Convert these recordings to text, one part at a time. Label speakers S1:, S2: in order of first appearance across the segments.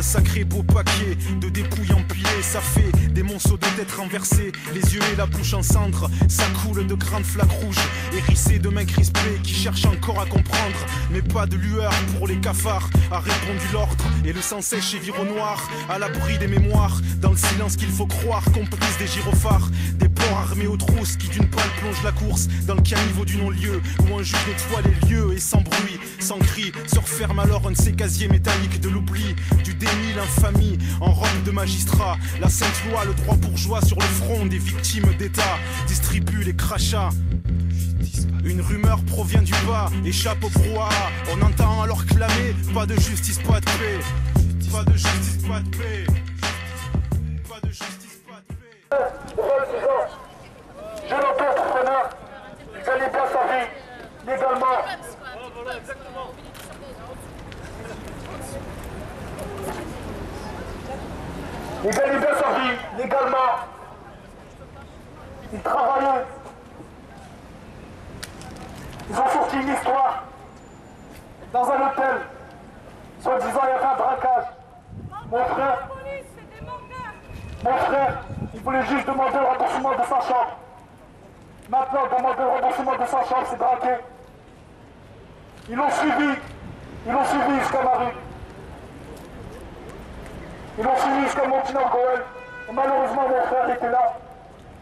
S1: sacré beau paquet de dépouilles empilées. Ça fait des monceaux de têtes renversées, les yeux et la bouche en cendres. Ça coule de grandes flaques rouges, hérissées de mains crispées qui cherchent encore à comprendre. Mais pas de lueur pour les cafards, a répondu l'ordre. Et le sang sèche et vire au noir, à l'abri des mémoires. Dans le silence qu'il faut croire, complice des gyrophares. Des porcs armés aux trousses qui d'une balle plongent la course dans le caniveau du non-lieu, où un juge nettoie les lieux. Et sans bruit, sans cri, se referme alors un de ces casiers métalliques de l'oubli, du déni, l'infamie, en robe de magistrat. La sainte loi, le droit bourgeois sur le front des victimes d'État, distribue les crachats. Une rumeur provient du bas, échappe au brouhaha. On entend alors clamer, pas de justice, pas de paix. Pas de justice, pas de paix. Pas de justice, pas de paix.
S2: Jeune auto-entrepreneur, il gagne bien sa vie, légalement.
S3: Voilà, exactement.
S2: Il gagne bien sa vie, légalement. Il travaillait. Ils ont sorti une histoire dans un hôtel. Soi-disant, il y avait un braquage. Mon frère, il voulait juste demander le remboursement de sa chambre. Maintenant, demander le remboursement de sa chambre, c'est braqué. Ils l'ont suivi jusqu'à Marie. Ils l'ont suivi jusqu'à Montigny-en-Goël. Et malheureusement, mon frère était là.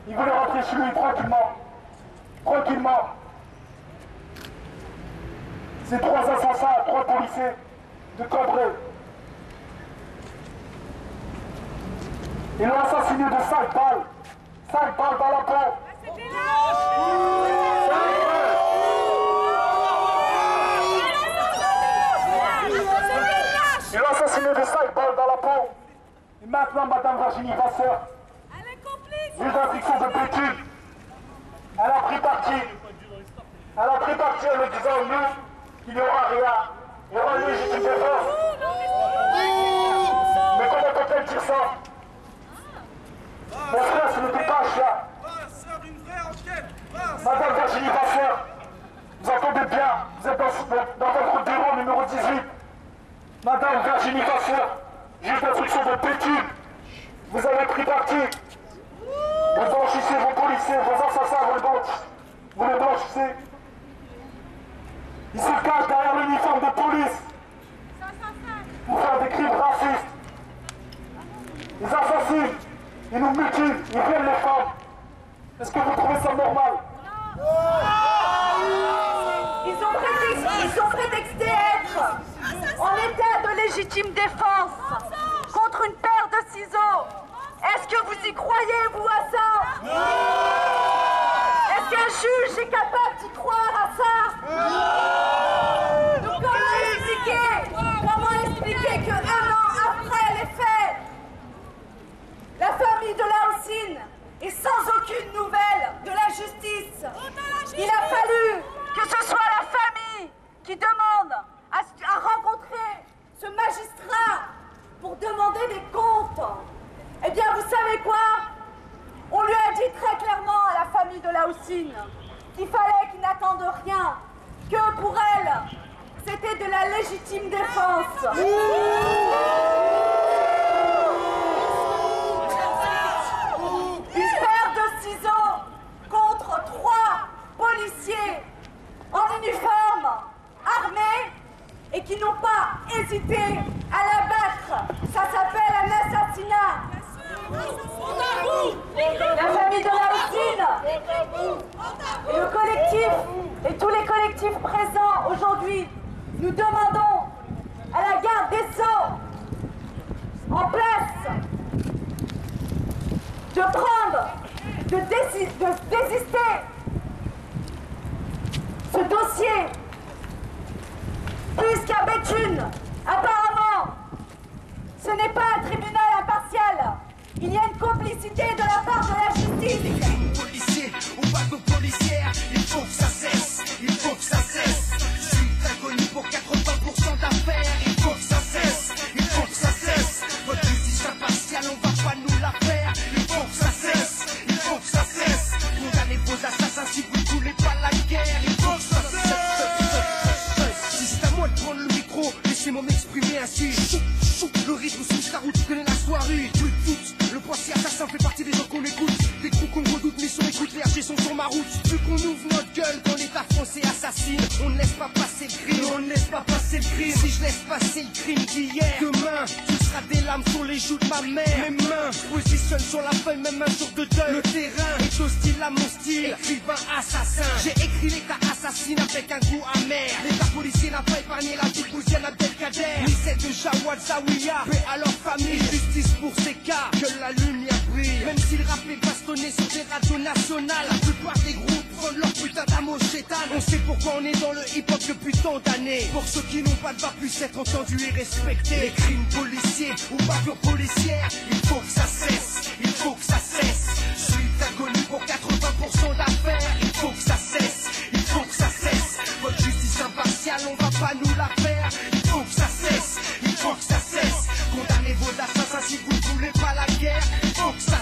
S2: Il voulait rentrer chez lui tranquillement. Ces 3 assassins, 3 policiers de Cambrai. Ils l'ont assassiné de 5 balles. 5 balles dans la peau. Ils l'ont assassiné de 5 balles dans la peau. Et maintenant, Madame Virginie Vasseur, juge d'instruction de Béthune, elle a pris parti. Elle a pris parti en me disant, nous, qu'il n'y aura rien. Il y aura une légitime défense. Mais comment peut-elle dire ça? Mon frère, ce n'était pas un chien. Madame Virginie Vasseur, vous entendez bien, vous êtes dans votre bureau numéro 18. Madame Virginie Vasseur, juge d'instruction de Béthune, vous avez pris parti. Vous blanchissez vos policiers, vos assassins, vous les blanchissez. Ils se cachent derrière l'uniforme de police pour faire des crimes racistes. Ils assassinent, ils nous mutilent, ils violent les femmes. Est-ce que vous trouvez ça normal?
S4: Ils sont prétextés être en état de légitime défense contre une paire de ciseaux. Est-ce que vous y croyez, vous, à ça? Est-ce qu'un juge est capable d'y croire à ça? Donc comment expliquer que 1 an après les faits, la famille de Laoussine est sans aucune nouvelle de la justice? Il a fallu que ce soit la famille qui demande à rencontrer ce magistrat pour demander des comptes. Eh bien, vous savez quoi? On lui a dit très clairement à la famille de Laoussine qu'il fallait qu'il n'attende rien, que pour elle, c'était de la légitime défense. Une paire de ciseaux contre 3 policiers en uniforme, armés, et qui n'ont pas hésité à l'abattre. Ça s'appelle un assassinat. La famille de Laoussine et le collectif et tous les collectifs présents aujourd'hui, nous demandons à la garde des Sceaux en place de prendre, de désister ce dossier, puisqu'à Béthune, apparemment, ce n'est pas un tribunal impartial. Il y a une complicité de la part de la justice.
S5: Les crimes policiers ou pas de policières, il faut que ça cesse, il faut que ça cesse. Je suis inconnu pour 80% d'affaires, il faut que ça cesse, il faut que ça cesse. Votre justice impartiale, on va pas nous la faire, il faut que ça cesse, il faut que ça cesse. Condamnez vos assassins si vous voulez pas la guerre, il faut que ça cesse. Si c'est à moi de prendre le micro, laissez-moi m'exprimer ainsi. Le rythme sous ça fait partie des gens qu'on écoute. Des trous qu'on redoute, mais sur écoute, les RG sont sur ma route. Vu qu'on ouvre notre gueule quand l'État français assassine, on ne laisse pas passer le crime, on ne laisse pas passer le crime. Si je laisse passer le crime d'hier, demain, tu seras des larmes sur les joues de ma mère. Mes mains positionnent sur la feuille, même un jour de deuil. Le terrain est hostile à mon style, écrivain assassin. J'ai écrit l'État assassine avec un goût amer. L'État policier n'a pas épargné la vie Bouziane Abdelkader, ni celle de Jawad Zawiya. Paix à leur famille, justice pour ces cas, que la lumière brille. Même si le rap est bastonné sur des radios nationales, la plupart des groupes prennent leur putain d'amour chétan. On sait pourquoi on est dans le hip-hop depuis tant d'années. Pour ceux qui n'ont pas de voix puissent être entendus et respectés. Les crimes policiers ou bavures policières, il faut que ça cesse, il faut que ça cesse. Je suis inconnu pour 80% d'affaires, il faut que ça cesse, il faut que ça cesse. Votre justice impartiale, on va pas nous la faire. Il faut que ça cesse, il faut que ça cesse. Condamnez vos assassins si vous ne voulez pas la guerre. Il faut que ça